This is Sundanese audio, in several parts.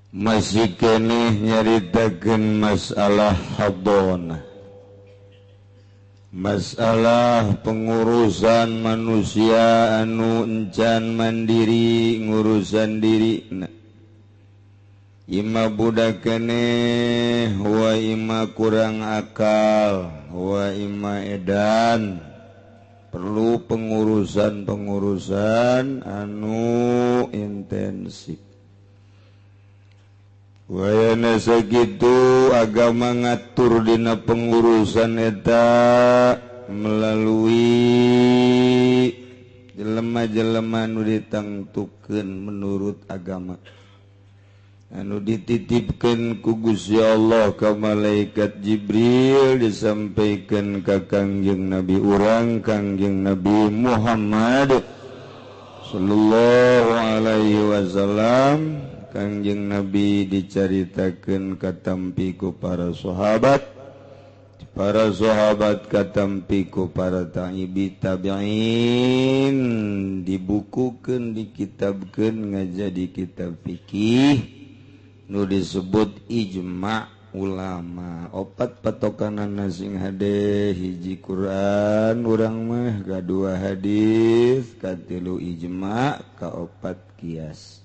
masih keneh nyaritakeun masalah hadonah, masalah pengurusan manusia anu encan mandiri ngurusan dirina, ima budak keneh wa ima kurang akal wa ima edan, perlu pengurusan anu intensif. Wayana sakitu agama ngatur dina pengurusan eta melalui jelema-jelema anu ditangtukeun menurut agama, anu dititipkeun ku Gusti Allah ka malaikat Jibril, disampaikan ka Kangjeng Nabi urang Kangjeng Nabi Muhammad sallallahu alaihi wasallam. Kangjeng Nabi dicaritakeun katampi ku para sahabat katampi ku para tabi'in, dibukukeun dikitabkeun ngajadi kitab fikih nu disebut ijma' ulama. Opat patokanana sing hade, hiji Quran urang mah, kadua hadis, katilu ijma', kaopat kias.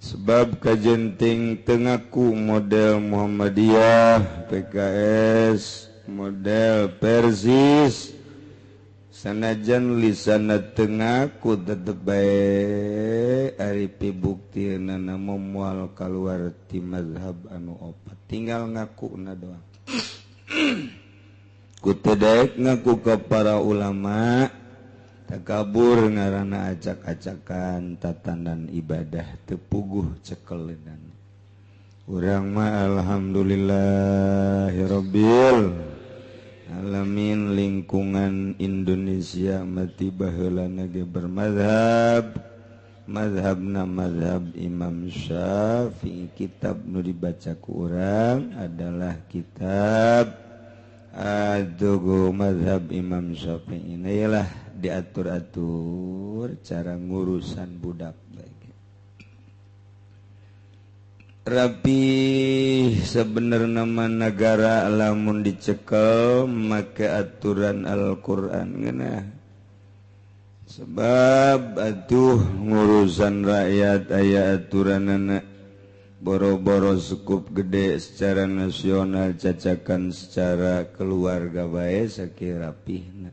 Sebab kajenting tengaku model Muhammadiyah, PKS, model Persis, sanajan lisana tengaku tetep bae ari pibuktina moal kaluar ti mazhab anu opat, tinggal ngakuna doang. Ku teu daek ngaku ka para ulama, takabur ngaranna acak-acakan tatanan ibadah tepuguh cekelenan. Urang mah alhamdulillahirabbil alamin, lingkungan Indonesia mati baheulana ge bermazhab, mazhabna mazhab Imam Syafi'i. Kitab nu dibaca ku urang adalah kitab Ad-Dugu mazhab Imam Syafi'i. Ialah diatur-atur cara ngurusan budak baik rapi. Sebenarnya nama negara lamun dicekel make aturan Al-Quran ngena, sebab atuh ngurusan rakyat aya aturan anak boro-boro cukup gede secara nasional, cacakan secara keluarga bae sakira rapihna,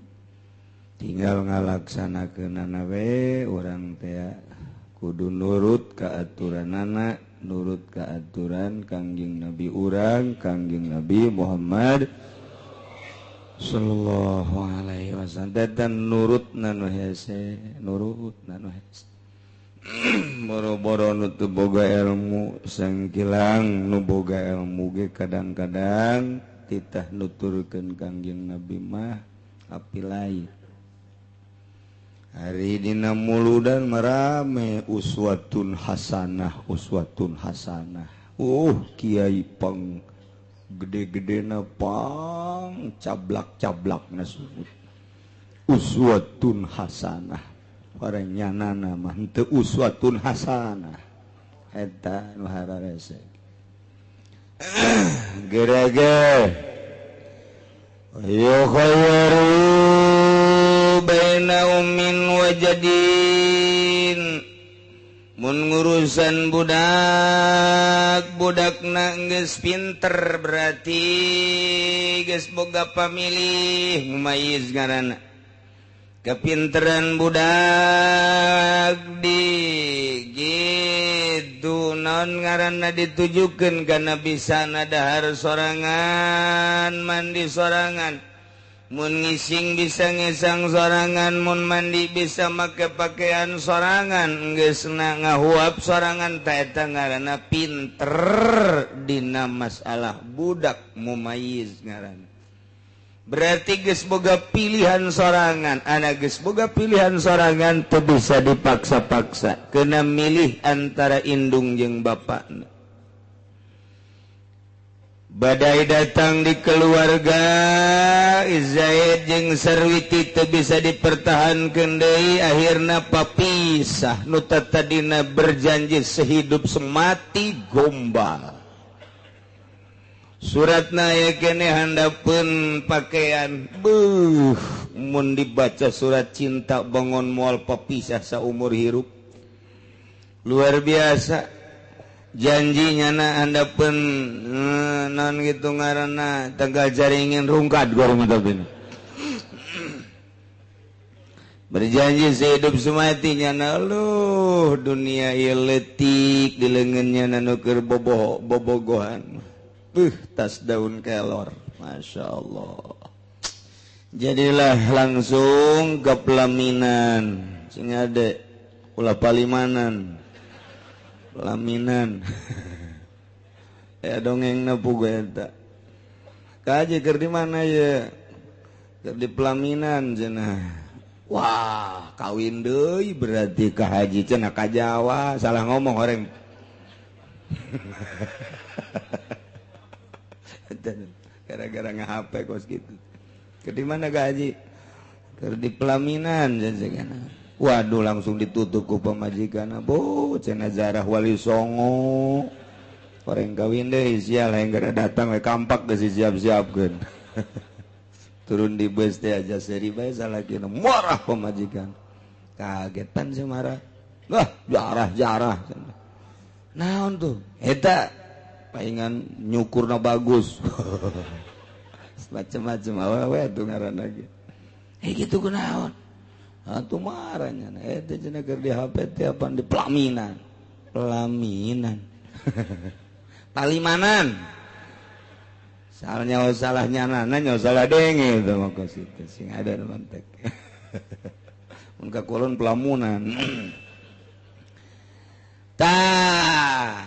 tinggal ngalaksanakeunana we. Urang teh kudu nurut ka aturanana, nurut ka aturan Kangjeng Nabi urang Kangjeng Nabi Muhammad sallallahu alaihi wasallam. Dan nurutna nu hese, nurutna nu hese. Boro-boro nu teu boga ilmu sangkilang nu boga ilmu ge kadang-kadang titah nuturkeun Kangjeng Nabi mah api lain. Hari dina muludan marame uswatun hasanah, uswatun hasanah. Kiai pang gede-gedena pang cablak-cablakna subut uswatun hasanah. Paranyanana mah henteu uswatun hasanah, eta nu hararese gerege ayo khairu baina ummin wa jadin. Mun ngurusan budakna geus pinter, berarti geus boga pamilih mumayyiz ngaranna. Kepinteran budak di gitu naon ngaranna ditujukeun kana bisa nadahar sorangan, mandi sorangan, mun ngising bisa ngisang sorangan, mun mandi bisa make pakaian sorangan, geus ngahuap sorangan. Ta eta ngaranna pinter dina masalah budak mumayyiz ngaranna. Berarti geus boga pilihan sorangan. Anak geus boga pilihan sorangan teu bisa dipaksa-paksa, keuna milih antara indung jeung bapana. badai datang di keluarga Zaid jeung Sarwiti teu bisa dipertahankeun deui akhirna papisah nu tadina berjanji sehidup semati gombal suratna aya keneh handapeun pakaian mun dibaca surat cinta bangun moal papisah saumur hirup luar biasa janjinya na handapeun non gitu ngaranna tegal jaringin rungkat gua rumah tabin berjanji sehidup sematinya na lu dunia ieu leutik di leungeunnya na nu keur bobogohan tas daun kelor Masya Allah jadilah langsung ke pelaminan sing ade ulah palimanan pelaminan ya dongeng napu gue eta kaji keur di mana ya keur di pelaminan cenah wah kawin deui berarti ka haji cenah ka Jawa salah ngomong orang gara-gara nge-HP kos gitu keur di mana ka haji keur di pelaminan cenah waduh langsung ditutup ku pamajikanna bo cenah Zarah Wali Songo orang kawin deh sia lain gara datang we kampak geus siap-siapkeun turun di bus teh aja seri bae salakina marah pamajikan kagetan si marah lah jarah naon tuh eta paingan nyukurna bagus macam-macam awewe tuh ngaranna ge gitu kunaon atuh marahnya eta cenah keur di HP teh apaan di pelaminan palimanan salahnya salahnya nana nya salah denge itu mah kos itu sing ada mantek mun ka kulon pelamunan tah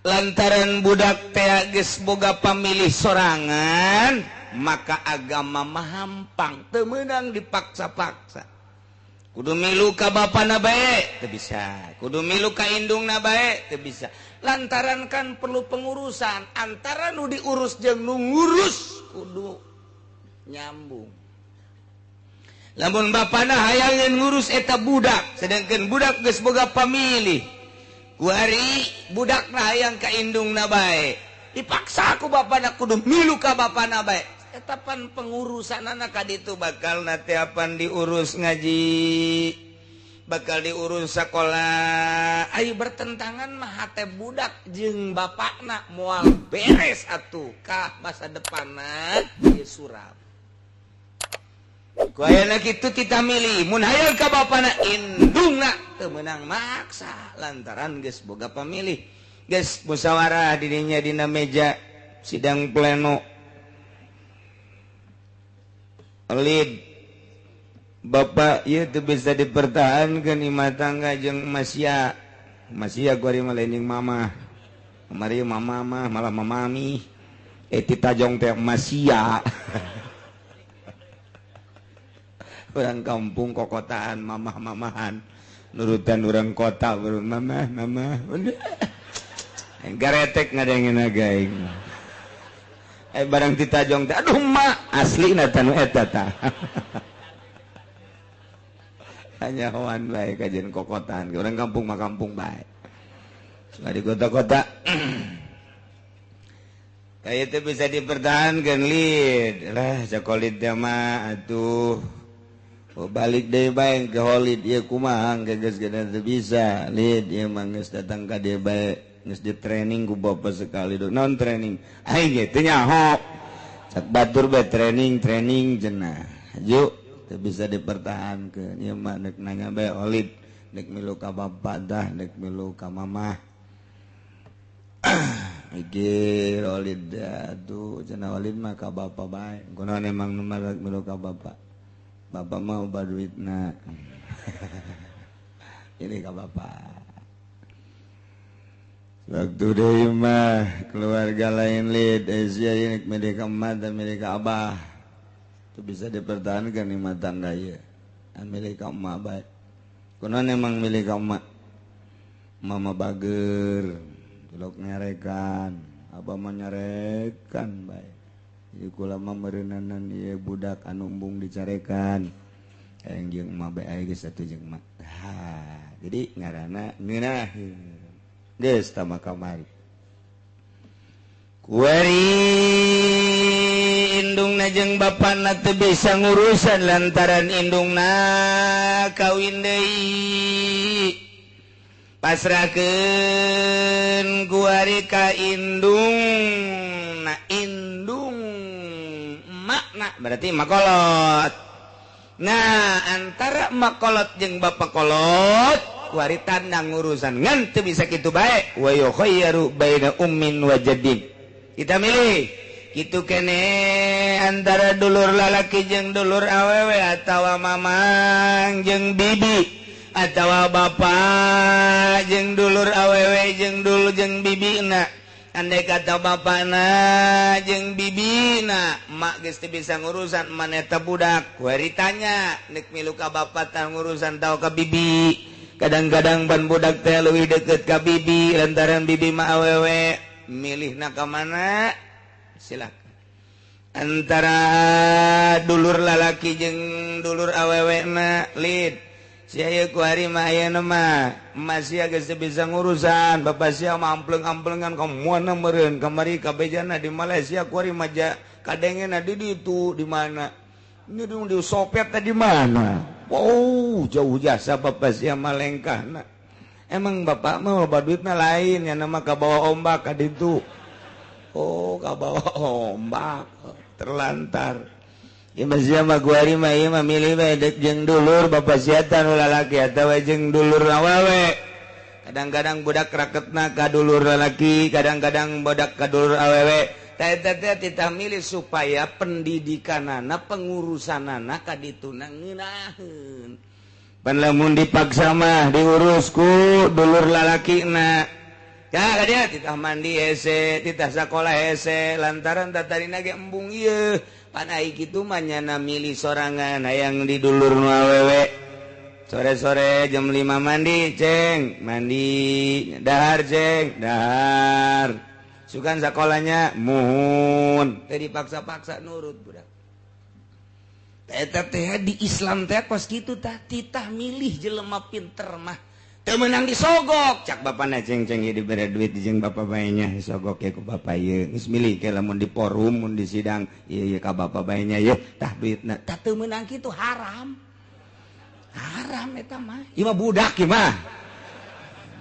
lantaran budak teh geus boga pamilih sorangan maka agama mahampang teu meunang dipaksa-paksa kudu milu ka bapana bae teu bisa kudu milu ka indungna bae teu bisa lantaran kan perlu pengurusan antara nu diurus jeung nu ngurus kudu nyambung lamun bapana hayang ngurus eta budak sedangkan budak geus boga pamilih kuari budakna hayang ka indungna bae dipaksa ku bapana kudu milu ka bapana bae eta pan pengurusanana ka ditu bakal nate apan diurus ngaji bakal diurus sekolah ayo bertentangan mah hate budak jeung bapakna moal beres atuh ka masa depanna ieu suram ku ayeuna kitu kita milih mun hayang ka bapana indungna teu meunang maksa lantaran geus boga pamilih geus musyawarah dirinya dina meja sidang pleno Lid bapak ieu teu bisa dipertahankeun imah tangga jeung masya kuari mah lain mama kamari mama mah malah mamami ti tajong teh masya urang kampung kokotaan mamah-mamahan nurutan urang kota urang mama garetek ngadengina gaing barang ti tajong teh aduh mak aslina tanu eta tah hanya hawan bae kajian kokotaan orang kampung mah kampung bae suka di kota-kota kayak itu bisa dipertahankan lid lah sakolid mah atuh balik deh bae ke holid ieu kumaha geus geus bisa lid ieu mah geus datang ka dieu bae geus di training ku bapa sekali non training aing ge teu nyaho cak batur bae training cenah aju teu bisa dipertahankeun ieu mah nek nanya bae olid nek milu ka bapa dah nek milu ka mamah mikir olid atuh cenah olid mah ka bapa bae kunaon emang nu milu ka bapa mah ubah duitna ini ka bapa waktu deui mah keluarga lain lid sia ini milik emak dan milik abah itu bisa dipertahankan di rumah tangga ieu milik emak bae kunaon emang milik emak mama bager tulok ngerekan Abah menyarekan baik. Jadi kulama merenanan ieu budak anu embung dicarekan. Jeung emak bae aya geus satu jeung emak. Jadi ngaranna ngeunaheun. Geus tama kamari. Kuari indungna jeung bapana teu bisa ngurusan lantaran indungna kawin deui. Pasrahkeun kuari ka indung. Nah indung makna berarti makolot. Nah antara makolot jeung bapak kolot kuari tandang urusan ngan teu bisa kitu bae. Wa yukhayyaru baina ummin wa jaddin. Kita milih kitu kene antara dulur lalaki jeung dulur awewe atawa mamang jeung bibi atawa bapak jeung dulur awewe jeung dulur jeung bibina. Andai kata bapana jeung bibina mak geus teu bisa ngurusan maneta budak kuari tanya nek milu ka bapak tah ngurusan tau ka bibi. Kadang-kadang ban budak teh leuwih deukeut ka bibi lantaran bibi mah awewe. Milihna ka mana? Silakan. Antara dulur lalaki jeung dulur awewena lid. Sia kuari mah ayeuna mah masih geus bisa ngurusan. Bapak sia mah ampleng-amplengan ka moana meureun kamari ka bejana di Malaysia kuari mah kadengena di ditu di mana? Ini di Soviet tadi mana? Wow, jauh jasa bapak sia mah lengkahna. Emang bapak mah loba duitna lain ya nama kabawa ombak kaditu. Oh, kabawa ombak terlantar. Ieu sia mah kuari mah ieu mah milih bae dek jeung dulur bapak sia teh nu lalaki atawa jeung dulur awewe. Kadang-kadang budak raketna ka dulur lalaki, kadang-kadang budak ka dulur awewe. Tah eta teh titah milih supaya pendidikanana, pengurusanana kadituna ngeunaheun. Pan lamun dipaksa mah diurusku dulur lalaki na. Ya kadia titah mandi hese, titah sakola hese, lantaran tatarina ge embung ieu. Pan ai kitu mah nyana milih sorangan hayang di dulur nu awewe. Sore-sore jam 5 mandi, ceng. Mandi dahar, ceng. Dahar. Sukan sakolanya muhun. Teh dipaksa-paksa nurut budak. Eta teh di Islam teh kos kitu tah titah milih jelema pinter mah teu meunang disogok cak bapana ceng-ceng ieu dibere duit jeung bapak bae nya disogok ye ku bapak ieu geus milih ke lamun di forum mun di sidang ieu ka bapak bae nya ieu tah duitna tah teu meunang kitu haram eta mah ieu mah budak ieu mah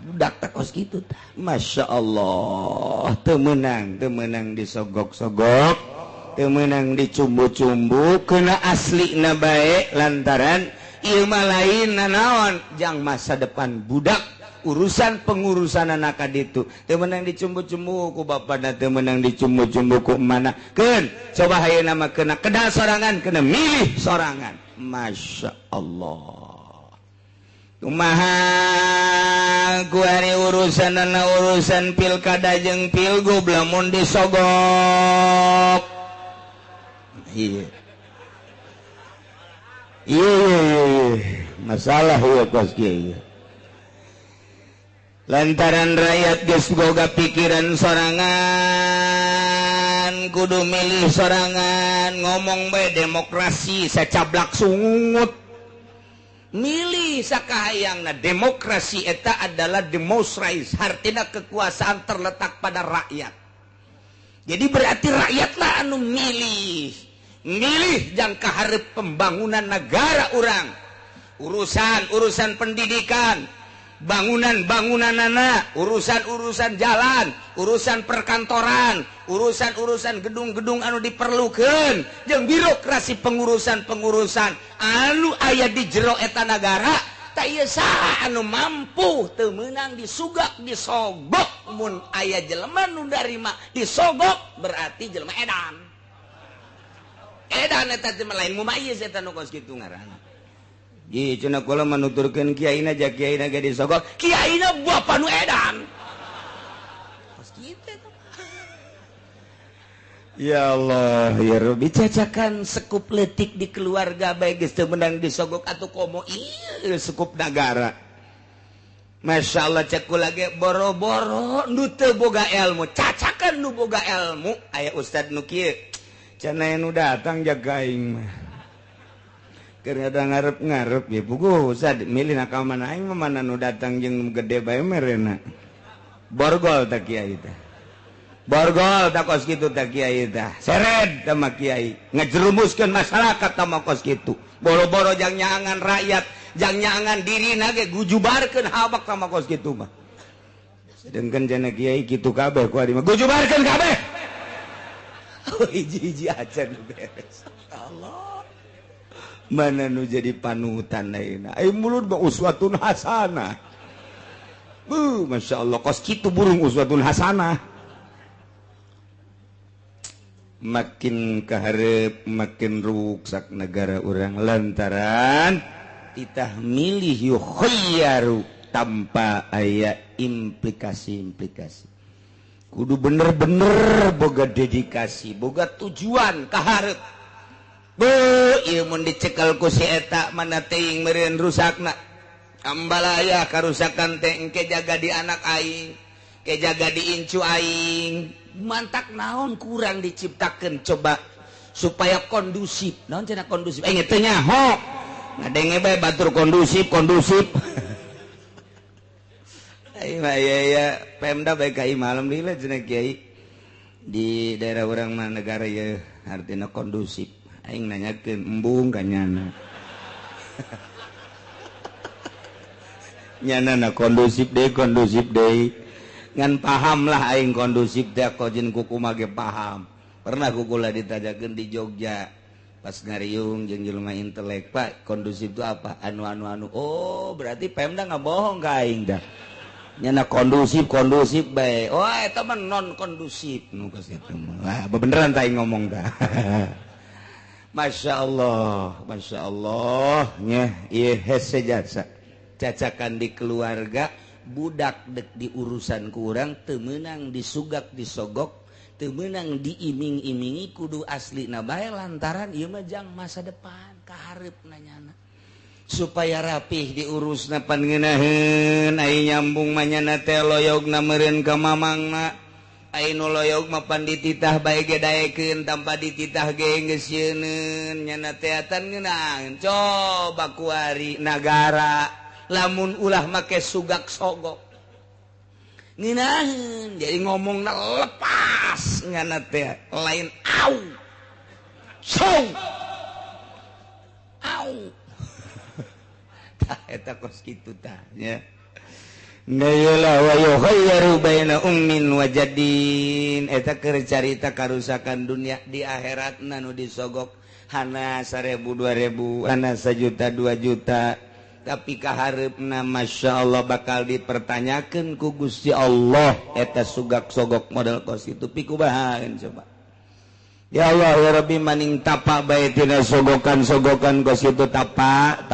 budak teh kos kitu tah masyaallah teu meunang disogok-sogok menang dicumbu-cumbu kena asli na baik lantaran ieu mah lain nanaon jang masa depan budak urusan pengurusan anak kaditu teu menang dicumbu-cumbu ku bapana teu menang dicumbu-cumbu ku mana keun coba hayeuna mah kena kedal sorangan kena milih sorangan masyaallah kumaha kuari urusan pilkada jeung pilgub lamun disogok. Iya masalah ya kos kieu lantaran rakyat geus boga pikiran sorangan kudu milih sorangan ngomong bae demokrasi sacablak sungut milih sakahayangna demokrasi eta adalah demonstrasi artina kekuasaan terletak pada rakyat jadi berarti rakyatlah anu milih jangka hareup pembangunan negara urang urusan pendidikan bangunan-bangunanana urusan jalan urusan perkantoran urusan gedung-gedung anu diperlukeun jeung birokrasi pengurusan anu aya di jero eta negara tah ieu saha anu mampu teu meunang disugak disogok mun aya jelema nu darima disogok berarti jelema edan eta teh lain mumayyiz eta nu kos kitu ngaranna ieu cenah kula manuturkeun kiaina jak kiaina ge disogok kiaina bapa nu edan kos kitu ya Allah ya Rabbi cacakan sekup letik di keluarga bae geus teu meunang disogok atuh komo ieu sekup nagara Masya Allah ceku lagi boro-boro nu teu boga ilmu cacakan nu boga ilmu aya ustad nu kieu cenah nu datang jaga aing mah keur ada ngarep-ngarep ya puguh ustad milih ka mana aing mah mana nu datang jeung nu gede bae merena borgol tak kiai teh borgol tak kos kitu tak kiai teh seret sama kiai ngajerumuskeun masyarakat sama kos kitu boro-boro jang nyaangan rakyat jang nyaangan diri nage gujubarkeun habak sama kos kitu mah sedengkeun cenah kiai kitu kabeh ku ari mah gujubarkeun kabeh hiji-hiji acan beres Allah mana nu jadi panutan ayeuna ai mulut mah uswatun hasanah Masya Allah kos kitu burung uswatun hasanah makin kaharep makin ruksak negara orang lantaran titah milih yukhayyaru tanpa aya implikasi-implikasi kudu bener-bener boga dedikasi boga tujuan kaharep ieu mun dicekel ku si eta mana teuing meureun rusakna ambalaya karusakan teh engke jaga di anak aing ke jaga di incu aing mantak naon kurang diciptakeun coba supaya kondusif naon cenah kondusif teu nyaho ngadenge bae batur kondusif ya Pemda bae ka imah alhamdulillah cenah kiai di daerah urang mah negara ya artina kondusif aing nanyakeun embung ka nyana nyana kondusif deh ngan paham lah aing kondusif teh kojin kuku mage paham pernah kukula ditajakeun di Jogja pas ngariung jeung jelema intelek Pak kondusif itu apa anu oh berarti Pemda ngabohong ka aing dah nyana kondusif bae oh eta mah non kondusif nu geus eta mah beneran tah aing ngomong dah Masya Allah nya ieu hese jasa cacakan di keluarga budak dek di urusan kurang temenang disugak disogok temenang diiming-imingi kudu asli na bae lantaran ieu mah jang masa depan kaharep nanyana supaya rapih diurusna pan ngeunaheun ai nyambung manyana teh loyogna meureun ka mamangna ai nu loyog mah pan dititah bae ge daekeun tanpa dititah ge geus yeuneuun nyana teh atan ngeunaheun coba kuari nagara lamun ulah make sugak sogok ngeunaheun jadi ngomongna lepas ngana teh lain au sow au tah eta kos kitu tah nya ngayeulah wa yukhayyaru baina ummin wa jadin eta keur carita karusakan dunia di akhiratna nu disogok hana 1000 2000 hana 1 juta 2 juta tapi kaharepna Masya Allah bakal dipertanyakan ku Gusti Allah eta sugak sogok model kos itu pikubahan coba ya Allah ya Rabbi maning tapa bae tina sogokan kos itu tapa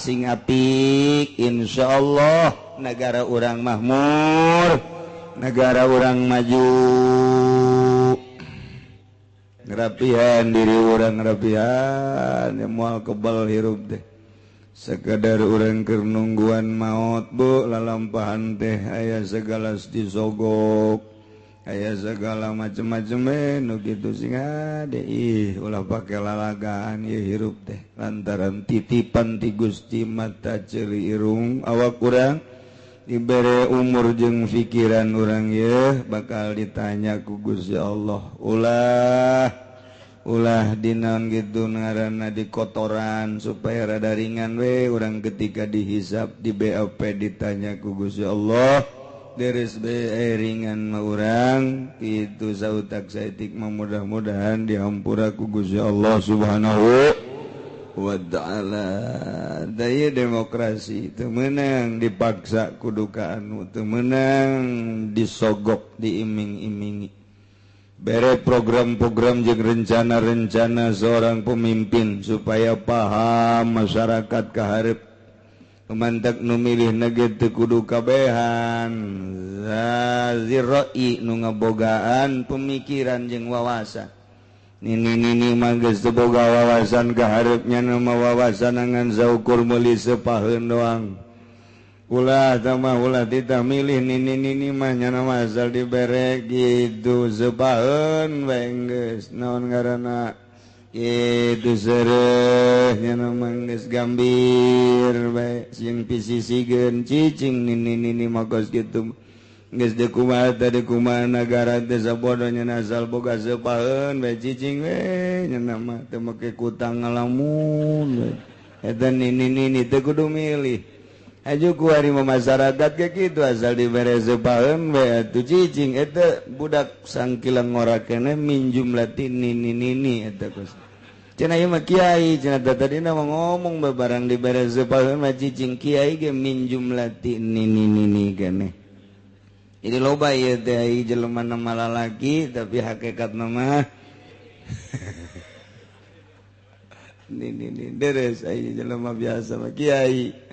sing apik insyaallah negara urang makmur negara urang maju ngerapihan diri urang ngerapihan ya moal kebal hirup deh sekadar urang keur nungguan maot bu lalampahan teh aya segala disogok aya segala macem-macem nu kitu sing ade ulah pake lalagaan ieu hirup teh lantaran titipan ti Gusti mata ceuli irung awak urang dibere umur jeung pikiran urang ye bakal ditanya ku Gusti Allah ulah dinaon gitu ngaranna di kotoran supaya rada ringan we urang ketika dihisab di BAP ditanya ku Gusti Allah deres be ringan mah urang kitu sautak saeutik mah mudah-mudahan dihampura ku Gusti Allah Subhanahu wa ta'ala. Daya demokrasi teu meunang dipaksa kudu ka anu teu meunang disogok diiming-imingi. Bere program-program jeung rencana-rencana seorang pemimpin supaya paham masyarakat kaharep mantak nu milih nage teu kudu kabehan zaziroi nu ngabogaan pemikiran jeung wawasan nini mah geus teu boga wawasan kaharepnya nama wawasan angan saukur meuli sepaheun doang ulah sama ulah titah milih nini mah nyana asal dibere gitu sepaheun bae geus naon ngaranna kitu sereh nyana mah geus gambir bae sieun pisisikeun cicing nini mah geus kitu geus deuk kumaha teh kumaha nagara teh sabodo nyana asal boga sepaheun bae cicing we nyana mah teu make kutang ngalamun bae eta nini teh kudu milih aju ku hari masyarakat kayak gitu asal dibere sepaheun we atuh cicing eta budak sangkilang ngorakena minjum latin nini eta kos cenah ieu mah kiai cenah tadina mah ngomong barang dibere sepaheun mah cicing kiai ge minjum latin nini keneh jadi loba ieu teh ai jelema nama lalaki tapi hakikatna mah nini deres ai jelema biasa mah kiai.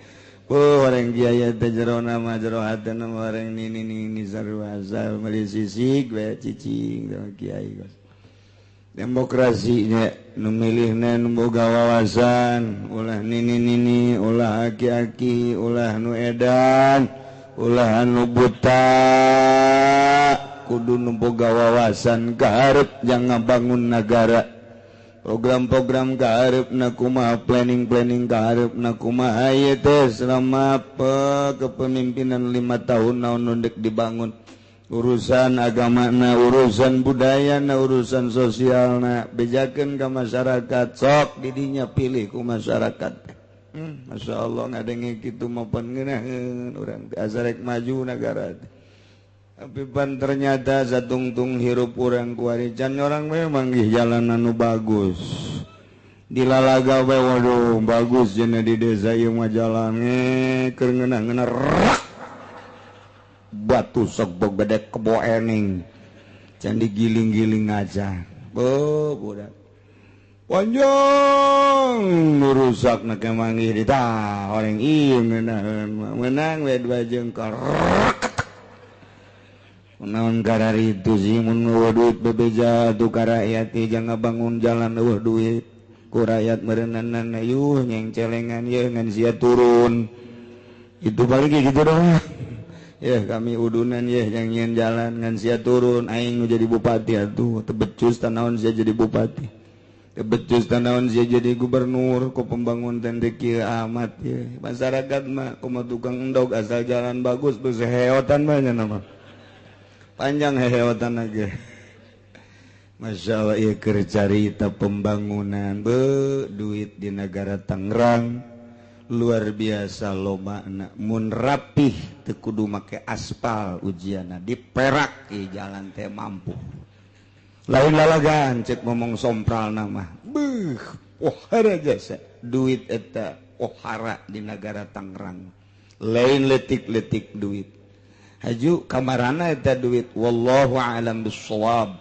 Orang kiai teh jero nama jero hati nama orang nini sarua asal meuli sisik we cicing sama kiai kos. Demokrasinya nu milihna nu boga wawasan ulah nini ulah aki-aki ulah nu edan ulah nu buta kudu nu boga wawasan kaharep jangan bangun negara program-program kaharepna kumaha planning kaharepna kumaha ieu teh selama kepemimpinan 5 tahun naon nu deuk dibangun urusan agamana urusan budayana urusan sosialna bejakeun ka masyarakat sok didinya pilih ku masyarakat Masya Allah ngadenge kitu mah pan ngeunaheun urang teh asa rek maju negara teh tapi pan ternyata satungtung hirup urang kuari can orang memang di jalan anu bagus di lalaga we waduh bagus cenah di desa ieu mah jalan keur ngeunah batu sok bog bedek kebo ening can digiling-giling aja budak panjang nurusakna ke manggih di tah orang ieu ngeunaheun menang we dua jengkal naon gara itu sih mun duit bebeja tuh ka rakyat jangan bangun jalan duit ku rakyat merenang yuh nyeng celengan ya ngan sia turun itu balik gitu doang ya kami udunan ya yang nyen jalan ngan sia turun aing jadi bupati atuh tebecus tanaon sia jadi bupati tebecus tanaon sia jadi gubernur ku pembangun teh kieu amat ya masyarakat mah kumaha tukang endog asal jalan bagus terus heotan banyak nama panjang heheotan aja Masya Allah ya carita pembangunan duit di negara Tangerang luar biasa lomana mun rapih teu kudu make aspal ujiana di perak di jalan teh mampu lain lalagaan cek ngomong sompral nama pohara jasa duit eta pohara di negara Tangerang lain letik-letik duit haju kamarana eta duit wallahu a'lam bissawab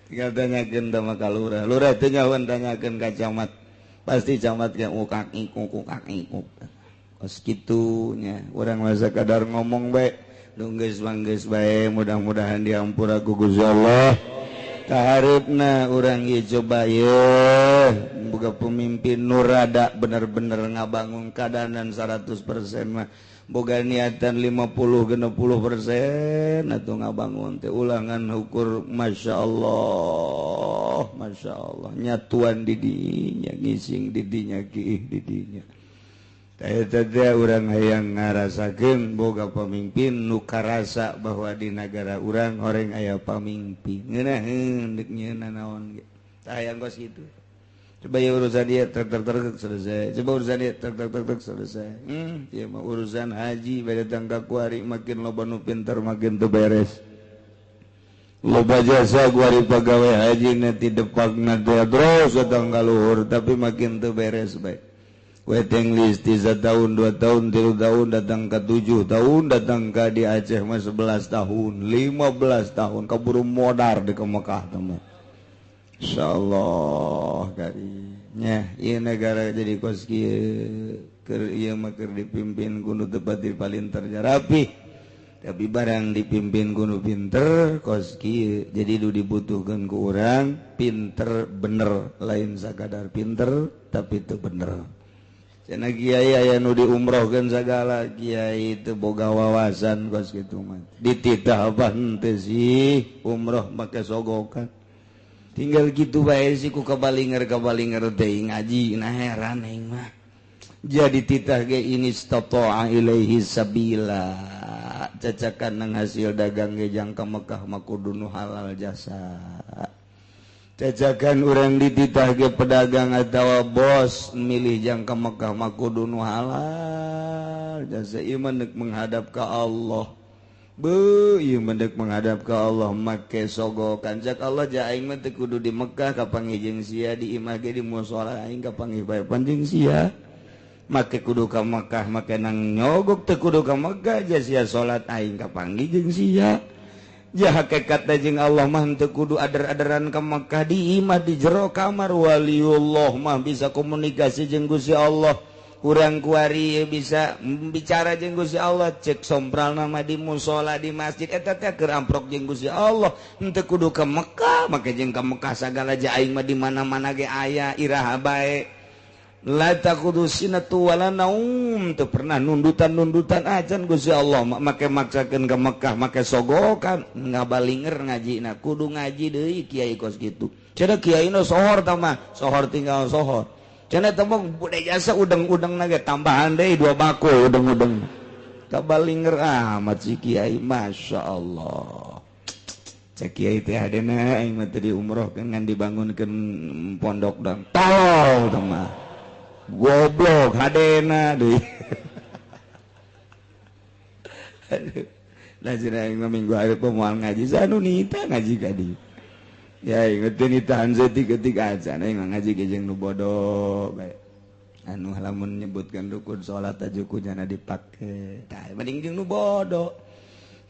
tinggal tanyakeun teh mah ka lurah teh nyawan tanyakeun ka camat pasti camat ge ukak ikuk kos kitu nya urang masa kadar ngomong bae nu geus manggeus bae mudah-mudahan diampura ku Gusti Allah kaharepna urang ieu coba ye boga pemimpin nu rada bener-bener ngabangun kadanan 100% mah boga niatan 50-60% atuh ngabangun teh ulangan ukur Masya Allah nyatuan di dinya ngising di dinya kiih di dinya eta teh urang hayang ngarasakeun boga pamimpin nu karasa bahwa di negara urang horeng aya pamimpin ngeunaheun deuk nyeuna naon ge tah hayang kos kitu coba ya urusan dia ter selesai coba urusan dia ter selesai ya mah urusan haji bade tangka kuari makin loba nu pinter makin teu beres loba jasa kuari pagawe haji nanti depakna teh terus datang ka luhur tapi makin teu beres bae waiting list 3 tahun 2 tahun 3 tahun datang ke 7 tahun datang ke di Aceh mah 11 tahun 15 tahun kaburu modar di ke Mekah teman insyaallah karinya ieu negara jadi kos kieu keur ieu mah keur dipimpin ku nu teu pati palinter rapi tapi barang dipimpin ku nu pinter kos kieu jadi nu dibutuhkeun ku urang pinter bener lain sakadar pinter tapi teu bener cenah kiai aya nu diumrohkeun sagala kiai teu boga wawasan kos kitu mah dititah apa henteu sih umroh make sogokan tinggal gitu bae sih ku kabalinger teh ngaji nah heran aing mah jadi titah ge ini istata'a ilaihi sabila cacakan nang hasil dagang ge jang ka Mekah mah kudu nu halal jasa cacakan urang dititah ge pedagang atawa bos milih jang ka Mekah mah kudu nu halal jasa ieu mendek menghadap ka Allah ieu mendek menghadap ka Allah make sogokan cak Allah ja aing mah teu kudu di Mekah kapanggih jeung sia di imah ge di mushola aing kapanggih bae panjing sia make kudu ka Mekah make nang nyogok teu kudu ka Mekah ja sia salat aing kapanggih jeung sia ja hakikatna jeung Allah mah teu kudu ader-aderan ka Mekah di imah di jero kamar waliullah mah bisa komunikasi jeung Gusti Allah urang kuari bisa bicara jeung Gusti Allah cek sompral nama di mushola di masjid eta teh keur amprok jeung Gusti Allah henteu kudu ka Mekah make jeung ka Mekah sagala ja aing mah di mana-mana ge aya iraha bae la taqudu sinatu wala naum teu pernah nundutan acan Gusti Allah make maksakeun ka Mekah make sogokan ngabalinger ngajina kudu ngaji deui kiai kos kitu cenah kiaina sohor tah mah sohor tinggal sohor cenah teh mah budaya jasa udeng-udeng na ge tambahan deui 2 bako udeng-udeng kabalinger amat si kiai masyaallah cek kiai teh hadena aing mah teu diumrohkeun ngan dibangunkeun pondok dan tolol teh mah goblok hadena deui aduh lazina aing mah minggu hareup moal ngaji sanu nita ngaji ka dieu ya inget nitahan setik-etik acan aing mah ngaji ge jeung nu bodoh bae anu lamun nyebutkeun rukun salat ajuku jana dipake tah mending jeung nu bodoh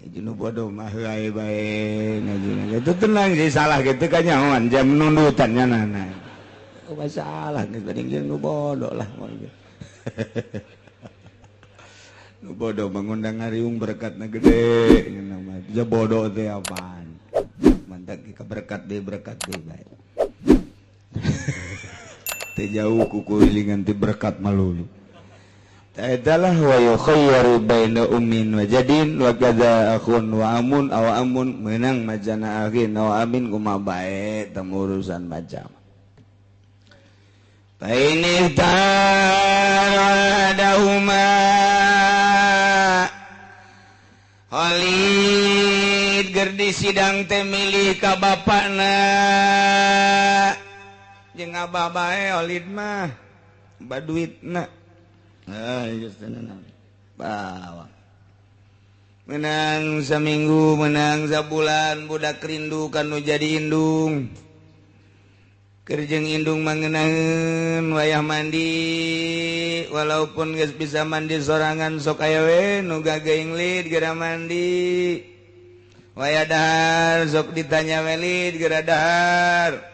jeung nu bodoh mah hae bae ngaji teu tenang sih salah kitu ka nyahoan jam nundutan nyanana masalah geus mending jeung nu bodoh lah nu bodoh mangundang ngariung berkatna gede cenah mah ja bodoh teh apaan mantak berkat deh baik teh jauh kukulingan ti berkat malulu ta'adalah wa yukhayyaru baina ummin wa jadin wa kadza akhun wa amun aw amun menang majana akhin wa amin kumaha bae temu urusan macam fa ini taradahuma Khalid gerdi sidang teh milih ka bapakna jeung abah bae Khalid mah baduitna geus tenan bawa menang saminggu menang sabulan budak rindu kanu jadi indung keur jeung indung mangeunangeun wayah mandi walaupun geus bisa mandi sorangan sok aya we nu gagaing lid geura mandi wayah dahar sok ditanya we lid geura dahar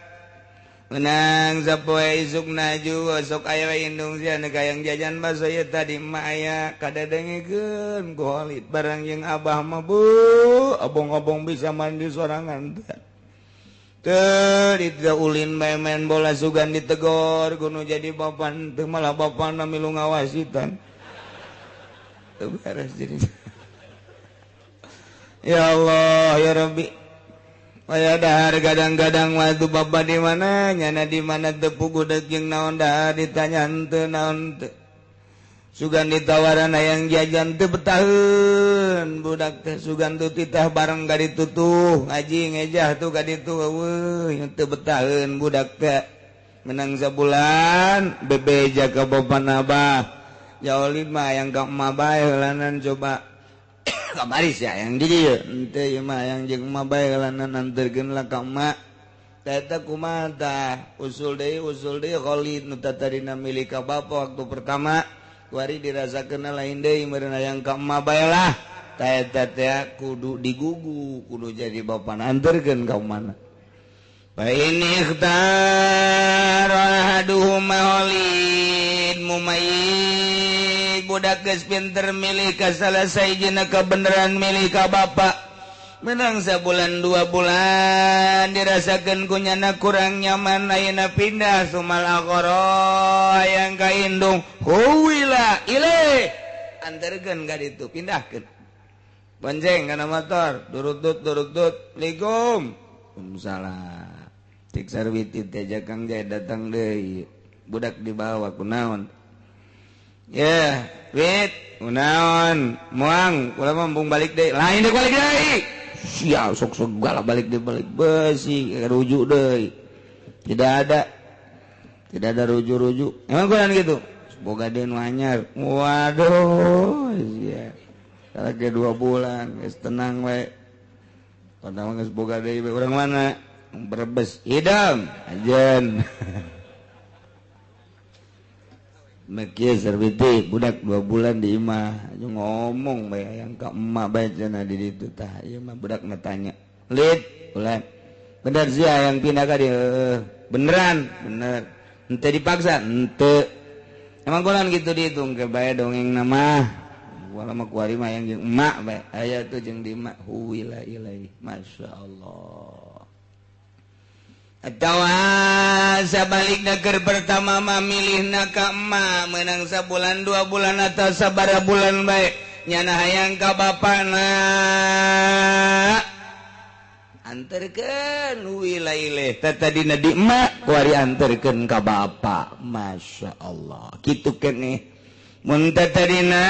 menang sapoe isukna juga sok aya we indung sia nu kayang jajan baso ieu tadi mah aya kadadengekeun ku Khalid barang jeung abah mah bu abong-abong bisa mandi sorangan teu diteu ulin bae main bola sugan ditegor kudu jadi bapan teu malah bapana milu ngawasitan teu beres jadi ya Allah ya Rabbi aya dahar gadang-gadang waktu bapa di mana nyana di mana teu puguh deuk jeung naon dahar ditanya henteu naon teu sugan ditawaran hayang jajan teu betaheun budak teh sugan teu titah bareng ka ditu tuh ngaji ngejah tuh ka ditu weuh teu betaheun budak teh menang sabulan bebeja ka bapana abah Jaolid mah yang ka emak bae heulanan coba kamari sia yang di dieu henteu ieu mah yang jeung emak bae heulanan anterkeun lah ka emak teh teh kumaha tah usul deui Khalid nu tatarina milih ka bapa waktu pertama wari dirasakeun lain deui meureun hayang ka emak bae lah tah eta teh kudu digugu kudu jadi bapana anterkeun ka mana fa ini ikhtar ahaduhuma Khalid mumayyiz budak geus pinter milih ka salah sahijina kebenaran milih ka bapa menang sebulan 2 bulan dirasakan kunyana kurang nyaman ayeuna pindah sumal aqara yang ka indung huwila ile anterkeun ka ditu pindahkeun bonceng kana motor durut-dut assalamualaikum waalaikumsalam cik sarwiti teh jakang jaya datang deui budak dibawa kunaon ya wit kunaon muang kula mumpung balik deui lain deuk balik deui sia sok-sok galak balik besi rujuk deui tidak ada rujuk emang kunaon gitu boga deui nu anyar waduh sia kalake 2 bulan geus tenang we padahal geus boga deui urang mana Brebes hidam ajen Mekia serviti budak 2 bulan di imah ngomong bae yang ka emak bae cenah di ditu tah ieu mah budak tanya lid ulah bener sia yang pindah ka dieu beneran bener henteu dipaksa henteu emang kunaon kitu dihitung ke bae dongeng nama wala mah kuari mah yang jeung emak bae aya teh jeung di emak huwila ilaihi masyaallah atau sabalik negeri pertama mah milihna ka emak menang sabulan 2 bulan atau sabara bulan baik nyana hayang ka bapana anterkeun wilaileh tadina di emak kuari anterkeun ka bapa masyaallah kitu keneh mun tadina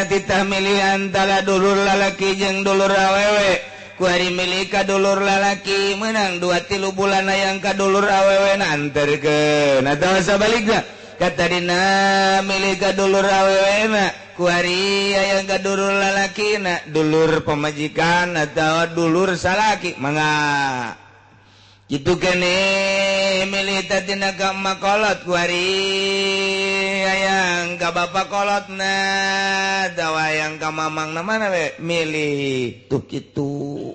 titah milih antara dulur lalaki jeung dulur awewe kuari milih ka dulur lalaki menang 2-3 bulan hayang ka dulur awewe anterkeun atawa sabalikna katadina milih ka dulur awewe na kuari hayang ka dulur lalaki na dulur pamajikan atawa dulur salaki mangga kitu keneh milih tadina ka emak kolot kuari hayang ka bapa kolotna atawa hayang ka mamangna mana we milih tuh kitu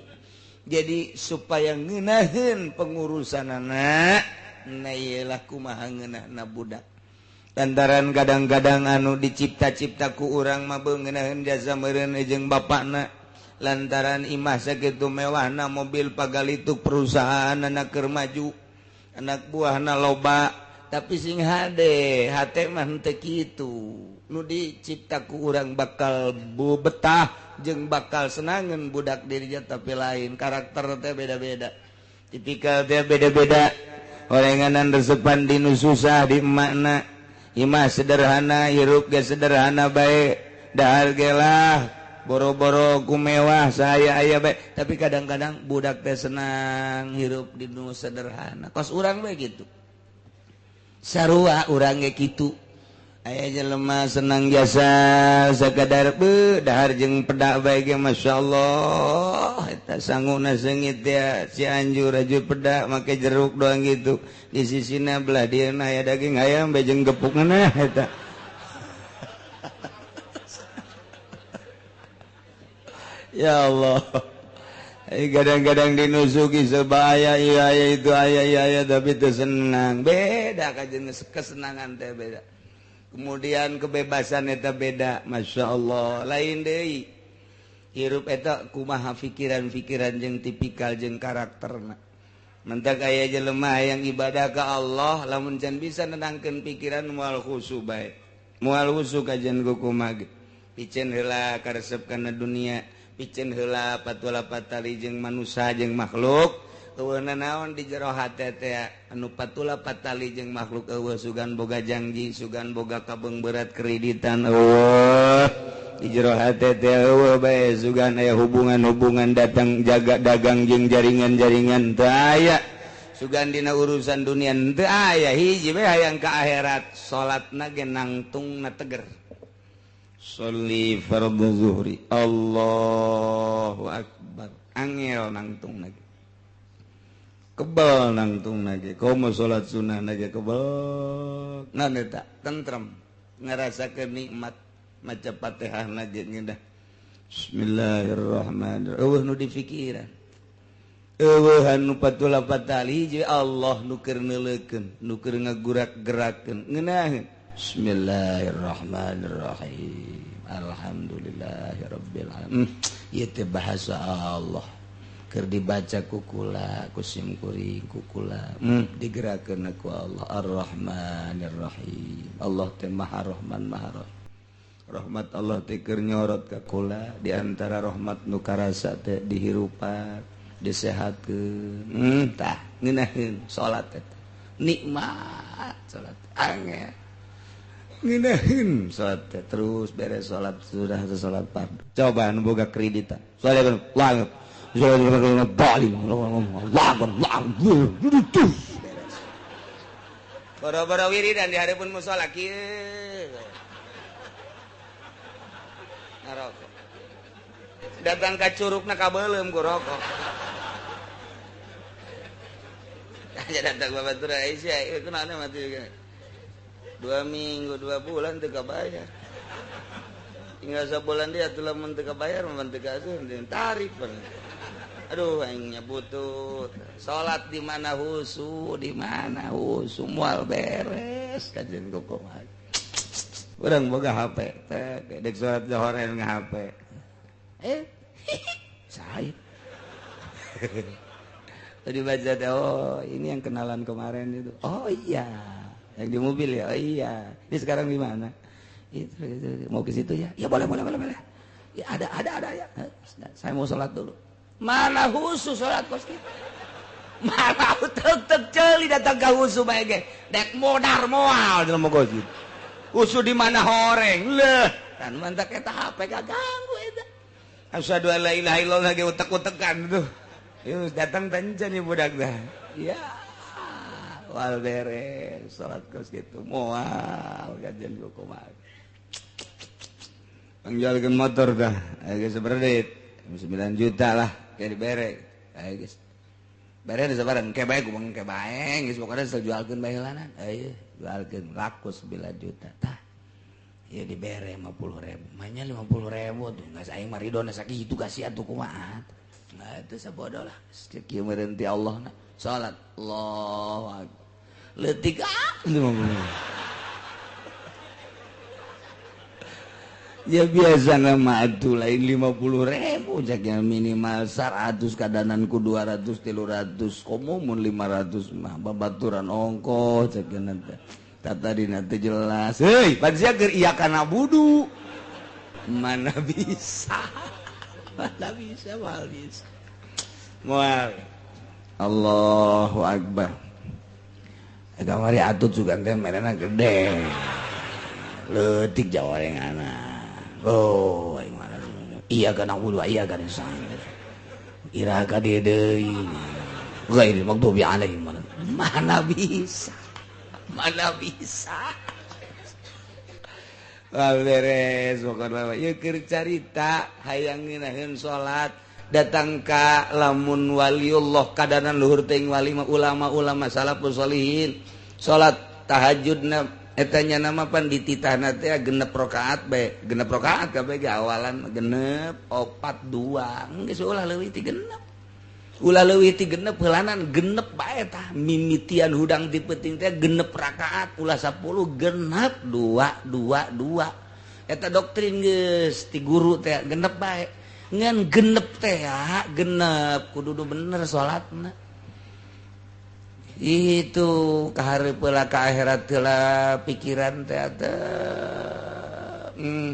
jadi supaya ngeunaheun pengurusanana na iyalah kumaha ngeunahna budak lantaran kadang-kadang anu dicipta-cipta ku urang mah beungeunahkeun jasa meureun jeung bapana lantaran imah sakitu mewahna mobil pagalituk perusahaan anak keur maju anak buahna loba tapi sing hade hate mah henteu kitu nu dicipta ku urang bakal betah jeung bakal senangeun budak dirinya tapi lain karakter teh beda-beda tipikal teh beda-beda orenganan resepan dinu susah di emakna imah sederhana hirup ge sederhana bae dahar ge lah boro-boro ku mewah saya aya bae tapi kadang-kadang budak teh senang hirup di nu sederhana kos urang bae kitu sarua urang ge kitu aya jelema senang jasa sakadar dahar jeung pedak bae ge masyaallah eta sanguna seungit ya Cianjur aju pedak make jeruk doang gitu di sisina belah dieuna aya daging ayam bae jeung gepukna eta ya Allah kadang-kadang dinusuki sebaya iya itu ayah tapi itu senang beda kajian kesenangan teh beda kemudian kebebasan eta beda Masya Allah lain deui hirup eta kumaha pikiran-pikiran jeung tipikal jeung karakterna mentak aya jelema yang ibadah ka Allah lamun can bisa nenangkeun pikiran moal khusu bae moal khusu kajian kumaha picen heula karesep kana dunia picen heula patula patali jeung manusia jeung makhluk eueuna naon di jero hate teh anu patula patali jeung makhluk eueuh sugan boga janji sugan boga kabeung berat kreditan eueuh di jero hate teh eueuh bae sugan aya hubungan-hubungan datang jaga dagang jeung jaringan-jaringan teu aya sugan dina urusan dunia teu aya hiji bae hayang ka akhirat salatna ge nangtungna teger sholli fardhu zuhri Allahu akbar angel nangtung lagi kebal nangtung lagi komo salat sunnah lagi kebal naon eta tentrem ngarasakeun nikmat maca Fatihah lagi ngeundah bismillahirrahmanirrahim eueuh nu dipikiran eueuh anu patula patali hiji Allah nu keur neuleukeun nu keur ngagurak-gerakeun ngeunaheun bismillahirrahmanirrahim alhamdulillahirabbil alamin ieu teh bahasa Allah keur dibaca ku kula ku simkuring ku kula digerakkeun ku Allah Ar-Rahmanir Rahim. Allah teh Maha Rahman Maha Rahim. Rahmat Allah teh keur nyorot ka kula di antara rahmat nu karasa teh dihirupan disehatkeun tah ngeunaheun salat teh nikmat salat angel ngeunaheun salat teh terus beres salat sudah salat fardu coba nu boga kredit soalnya Allah boro-boro wiridan di hareupeun musala kieu ngarokok datang ka curugna kabeuleum ku rokok aja datang babaturan Aisyah itu naon mati 2 minggu 2 bulan teu kabayar tinggal sabulan dia tuh lamun teu kabayar mah teu kaseuh tarik aduh aing nyebutut salat di mana husu moal beres kajian kumaha urang boga HP teh dek salat zohor nga HP saya tadi baca deh, oh ini yang kenalan kemarin itu. Oh iya, yang di mobil ya. Oh iya. Ini sekarang di mana? Itu mau ke situ ya? Ya boleh. Ya ada ya. Saya mau sholat dulu. Mana khusus sholat kos kita? Mana tek celi datang ke khusus bae dek modar moal dalam kos gitu. Khusus di mana horeng leh. Kan mantak eta HP ganggu eta. Asyhadu an la ilaha illallah ge utek-utekan tuh. Yus datang tancan ya budak dah. Ya, wal beres salat kos gitu. Moal kajian ku kumaha. Pangjalkeun motor dah. Aya saberedit. 9 juta lah kayak dibere. Aya geus. Bere di sabaran ke bae ku bang ke bae geus pokona jualkeun bae heulanan. Aya jualkeun laku 9 juta. Tah. Ya dibere 50.000. Mainnya 50.000 tuh. Geus aing mah ridona sakitu kasihan tuh kumaha. Nah itu sabodoh lah sekian merenti Allah na salat Allah letik ya biasa nama atuh lain 50.000 caknya minimal 100 kadananku 200 300 komumun 500 mah babaturan ongko caknya nanti tadi nanti jelas hei pansia keur iya kana budu mana bisa Mana bisa, mal bisa. Mual. Allahu Akbar. Kamari atut juga teh merena gede. Leutik jawarengana. Oh, aing mana. Iya kana wudu, iya kana sang. Ira ka dieu deui. Ghairi maghdubi alaihim. Mana bisa. Mana bisa. Beres pokoknya ya keur carita hayang ngeunaheun salat datang ka lamun waliullah kadanan luhur teuing wali ulama salafus sholihin salat tahajudna eta nya nama pan dititahna teh 6 rakaat bae 6 rakaat kabeh ge awalan 6 4 2 geus ulah leuwih ti 6 ulah leuwih ti 6 heulanan 6 bae tah mimitian hudang di peuting teh 6 rakaat ulah 10 genep 2 eta doktrin geus ti guru teh 6 bae ngan genep teh ya genep kudu bener salatna itu kahareupeula ka akhirat heula pikiran teh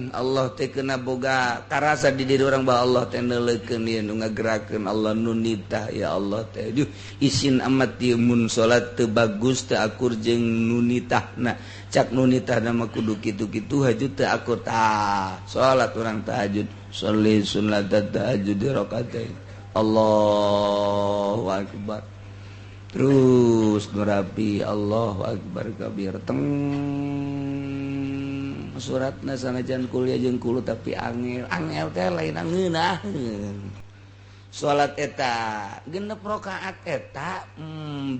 Allah teh kena boga karasa di diri orang bahwa Allah teh neuleukeun ieu nu ngagerakeun Allah nu nitah ya Allah teh isin amat ieu mun salat teu bagus teu akur jeung nu nitahna cak nu nitahna mah kudu kitu-kitu hajud teu akur tah salat urang tahajud sholli sunnat tahajud rakaatain Allahu akbar terus nurapi Allahu akbar kabir teng suratna sanajan kuliah jeung kulu tapi angel teh lain ngeunaheun salat eta 6 rakaat eta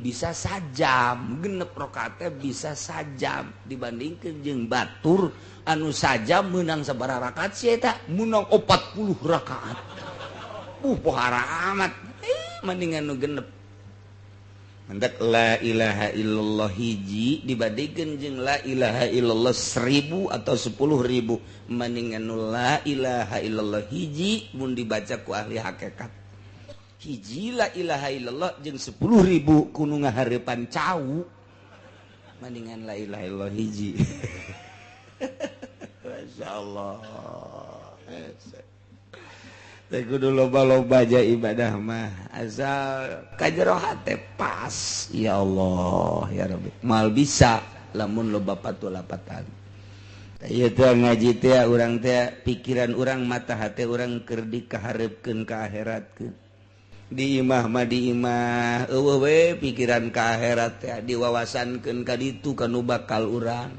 bisa sajam 6 rakaat teh bisa sajam dibandingkeun jeung batur anu sajam meunang sabaraha rakaat si eta meunang 40 rakaat pohara amat mendingan nu genep hendak la ilaha illallah hiji dibandingkeun jeung la ilaha illallah 1000 atau 10.000 mendingan la ilaha illallah hiji mun dibaca ku ahli hakikat hiji la ilaha illallah jeung 10.000 kudu ngahareupan cau mendingan la ilaha illallah hiji. Masyaallah. Teh kudu loba-loba aja ibadah mah asal kajero hate pas ya Allah ya Rabbi mal bisa lamun loba patulapatan ieu teh ngaji teh urang teh pikiran urang mata hate urang keur dikaharepkeun ka akhiratkeun di imah mah di imah eueuh we pikiran ka akhirat teh diwawasankeun ka ditu kanu bakal urang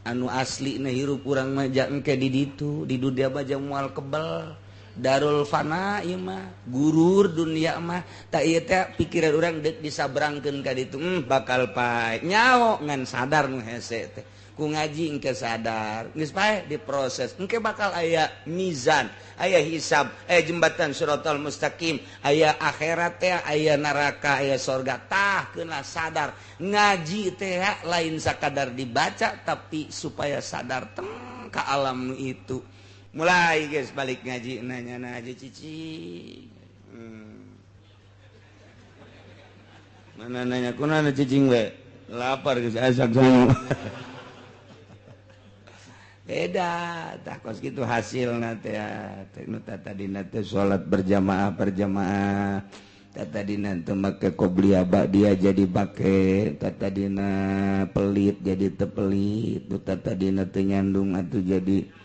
anu asli na hirup urang mah engke di ditu di dunia mah moal kebel darul fana ieu mah gurur dunia mah tak ieu teh pikiran urang deuk disabrangkeun ka ditu bakal pae nyaho ngan sadar nu hese teh ku ngaji engke sadar geus pae diproses engke bakal aya mizan aya hisab aya jembatan siratal mustaqim aya akhirat teh aya neraka aya surga tah keuna sadar ngaji teh lain sakadar dibaca tapi supaya sadar teng ka alam itu. Mulai guys balik ngaji nanya aja cicing mana nanya kunana cicing we lapar guys asak sama beda tak kos gitu hasil nate ya tadi nate sholat berjamaah tadi nanti make qobliyah dia jadi bake tadi na pelit jadi tepelit tadi nate nyandung atuh jadi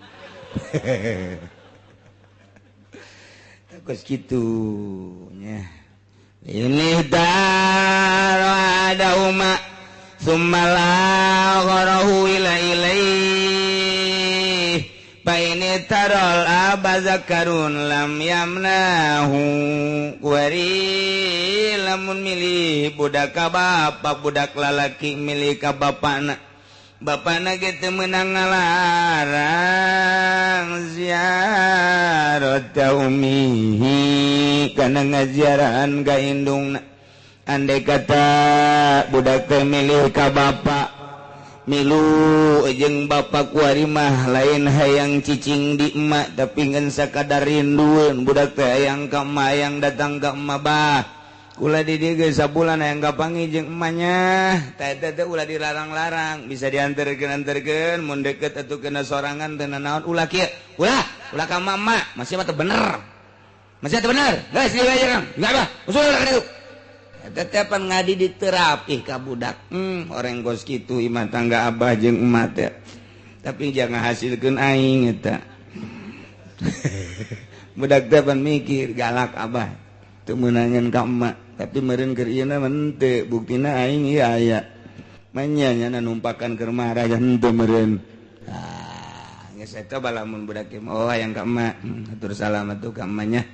takut gitunya ini taro ada umat sumala gharahu ila ilaih pa ini tarol abazakarun lam yamnahu kuari lamun milih budak bapak budak lalaki milih ka bapana bapana kita menang ngalarang ziarah umihi kana ngaziarahan ka indungna andai kata budak teh milih ka bapak milu jeung bapak kuari mah lain hayang cicing di emak tapi ngan sakadar rindueun budak teh hayang ka emak hayang datang ka emak bah ulah di dieu geus sabulan hayang kapangi jeung emanya teh ulah dilarang-larang bisa dianterkeun mun deukeut atuh kena sorangan teh naon ulah kieu ulah ka mama masih mah teu bener geus di aja Kang enggak apa usul ulah ka ditu eta teh pan ngadi diterapi ka budak orang gos kitu imah tangga abah jeung emak teh tapi jangan hasilkeun aing eta budak teh pan mikir galak abah teu meunangan ka emak tapi meureun keur ieu na henteu buktina aing ieu aya manya nya numpakan keur marah henteu meureun geus eta balamun budak ieu oh hayang ka emak atur salam atuh ka emaknya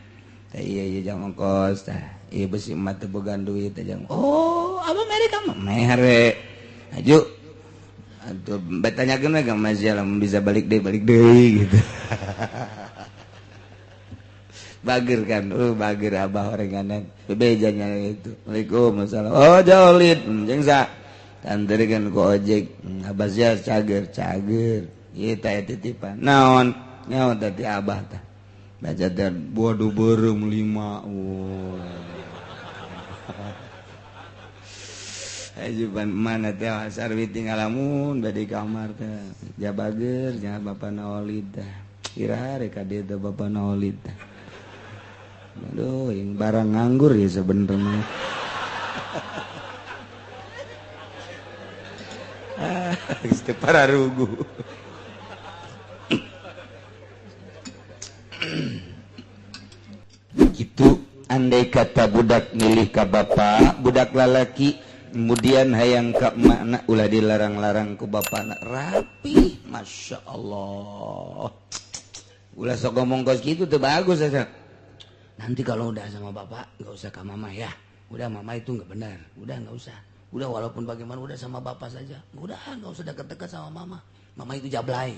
teh ieu jang ongkos tah ieu besi emak teu bogan duit teh jang oh abah mere ka emak mere aju atuh batanyakeun we ka emak lamun bisa balik deui gitu bager kan bager abah orenganan bebejanya itu Waalaikumsalam oh jolid jeung sa tanterikeun ku ojek abah sia cager ieu teh titipan naon nyaho teh abah teh baca teh bodoh beureum 5 ajuban mana teh sarwiti ngalamun bade kamar teh jabager jangan bapak naolid teh kira rek ka dieu teh bapak naolid teh aduh yang barang nganggur ya sebenarnya itu para rugu gitu andai kata budak milih ka bapak budak lalaki kemudian hayang ka emakna ulah dilarang-larang ku bapana rapi masya Allah ulah sok ngomong kos gitu tuh bagus aja nanti kalau udah sama bapak nggak usah ke mama ya udah mama itu nggak benar udah nggak usah udah walaupun bagaimana udah sama bapak saja udah nggak usah deket-deket sama mama itu jablay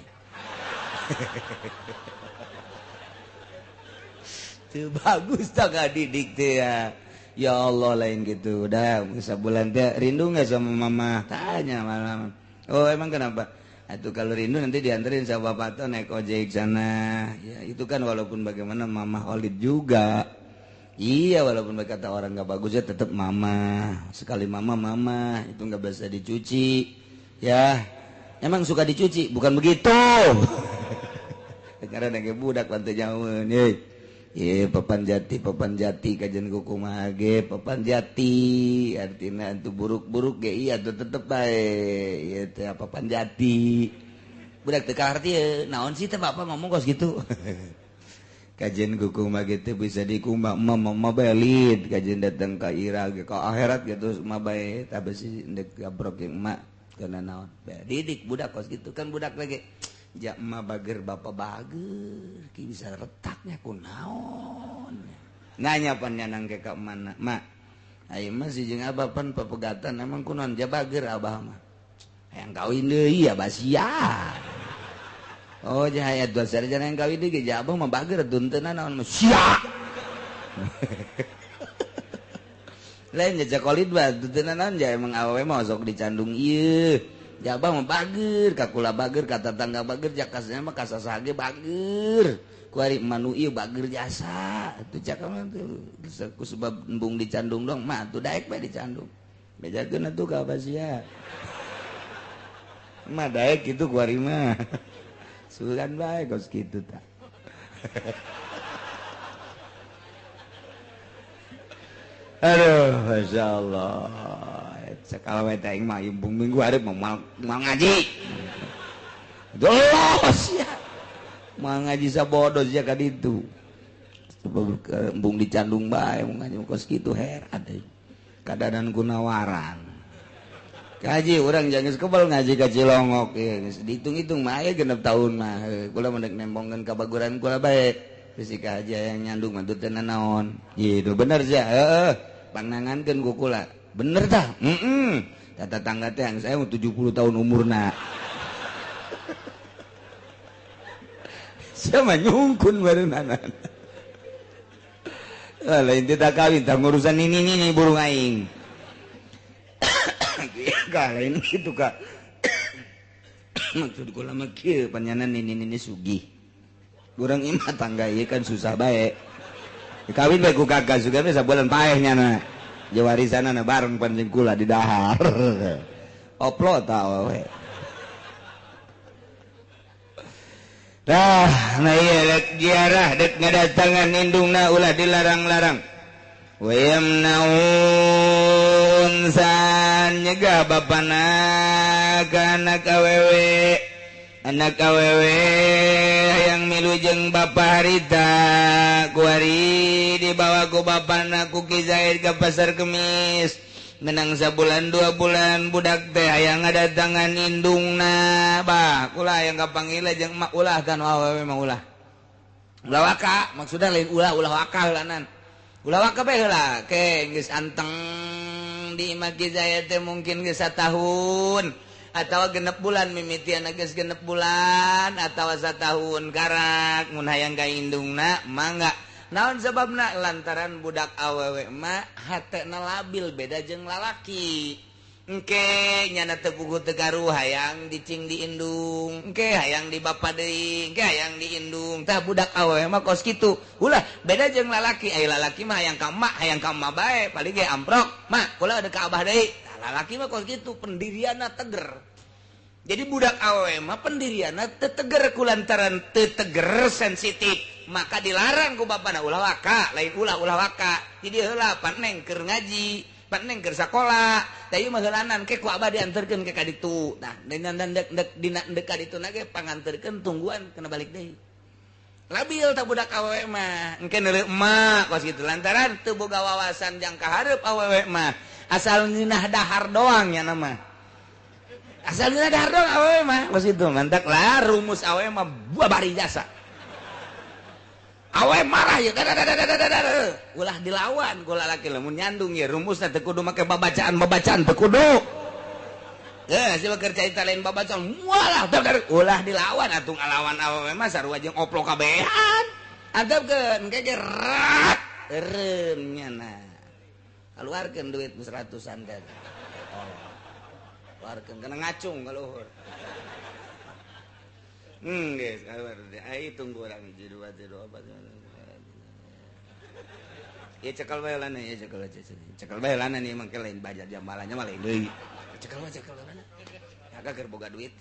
itu bagus tak didik tuh ya Ya Allah lain gitu. Udah sebulan teh rindu nggak sama mama? Tanya malam. Oh emang kenapa? Itu kalau rindu nanti dianterin sama bapak tuh naik ojek sana. Ya itu kan walaupun bagaimana mama Holid juga. Iya walaupun kata orang nggak bagus ya tetap mama. Sekali mama mama itu nggak bisa dicuci. Ya emang suka dicuci bukan begitu. Karena nage budak lantai nyawen. Ye papan jati kajian kuku mage papan jati artinya itu buruk-buruk ge iya tuh tetep baik. Iya teh papan jati. Budak teu kaharti ya naon sih teh bapak ngomong kos gitu. Kajian kuku mage teh bisa dikumbang mama belit kajian datang ka ira ge ka akhirat gitu mah bae tapi sih ndek gabrok yang emak karena naon. Didik budak kos gitu kan budak lagi ja emak bager bapak bager ki bisa retaknya kunaon nanya pan nyanang ke ka mana mak ayeuna mah si jeung abah pan papegatan emang kunaon ja bager abah mah hayang kawin deui ya basia oh ja aya dua sarjana yang kawin deui ge ja abah mah bager tunteunna naon mah sia lain ja cakolid mah tunteunna naon ja emang awewe mah sok dicandung ieu Jabah mah bager, kakula bager, kata tangga bager, jakasnya mah kasasage bager. Kuari manu ieu bager jasa. Itu cakap mah tuh ku sebab embung dicandung dong, mah tuh daek bae dicandung. Bejakeun atuh ka Abasia. Mah daek kitu kuari mah. Sugan bae kos kitu tah. Aduh, Masya Allah. Sekala we teh mah imbung minggu hareup mau ngaji. Dolos ya. Mau ngaji sabodos ya ka ditu. Embung dicandung bae mau ngaji kos kitu heran deui. Kadadan kunawaran. Kaji urang jangan kebal ngaji ka Cilongok ya. Dihitung-hitung mah aya 6 tahun mah. Kula mendek nembongkeun ka baguran kula bae. Fisika aja yang nyandung mah teu naon. Gitu bener sia. Heeh. Panangankeun ku kula. Bener dah, tata tangga teh yang saya 70 tahun umurna. Siapa nyungkun barenana. Lain tidak kawin, tak ngurusan ini burung aing. Lain gitu kak. Maksud kula mah kieu panyanan ini sugih. Urang imah tangga ieu kan susah bae. Kawin bae ku kakak juga bisa bulan paehnya na. Jawarisana bareng panjang kula di dahar. Oplo tau we. Nah iya dek ziarah dek ngadatangan indungna ulah dilarang-larang. Wa yamnaun san nyegah bapana ka anak awewe. Anak awewe yang milu jeung bapa harita kuari dibawa ku bapana ku Ki Zaid ke pasar Kemis menang sabulan 2 bulan budak teh hayang ngadatangan indungna bah kula hayang kapanggila jeung emak ulah kan awewe mah ulah waka maksudna lain ulah waka heulanan ulah waka bae heula ke geus anteng di imah Ki Zaid teh mungkin geus 1 tahun atau 6 bulan mimitian geus 6 bulan atau 1 tahun karak mun hayang ka indungna mangga naon sababna lantaran budak awewe mah hatena labil beda jeung lalaki engke nyana teu puguh teu karuh hayang dicing di indung engke hayang di bapa deui engke hayang di indung tah budak awewe mah kos kitu ulah beda jeung lalaki aya lalaki mah hayang ka emak bae paling ge amprok mak kula ada ka abah deui lalaki mah kos gitu pendirianna teger jadi budak awewe mah pendirianna teu teger kulantaran teu teger sensitif maka dilarang ku bapana ulah waka lain ulah waka jadi heula pan neng keur ngaji pan neng keur sakola da ieu mah heulanan ke ku abah dianterkeun ke kaditu nah dan dek dina dek kaditu na ge panganterkeun tungguan kena balik deui labil tak budak awewe mah engke neuleuh emak kos kitu lantaran teu boga wawasan jang kahareup awewe mah asal ngeunah dahar doang nya nama asal ngeunah dahar doang awewe mah kos kitu mantak lah rumus awewe mah babari jasa awewe marah ya ulah dilawan ku lalaki lamun nyandung ya rumusna teu kudu make babacaan teu kudu siapa kerja itu lain babacaan walah ulah dilawan atuh ngalawan awewe mah sarua jeung oplo kabehan antepkeun gegerat eureum nya nah keluarkan duit 100-an kan. Keluarkan kena ngacung kaluhur. Guys, keluar. Ai tunggu orang hiji dua apa. Ya cekal bae lana ya cekal aja. Cekal bae lana nih mangke lain bajar jambalanya mah lain deui. Cekal lana. Agak keur boga duit.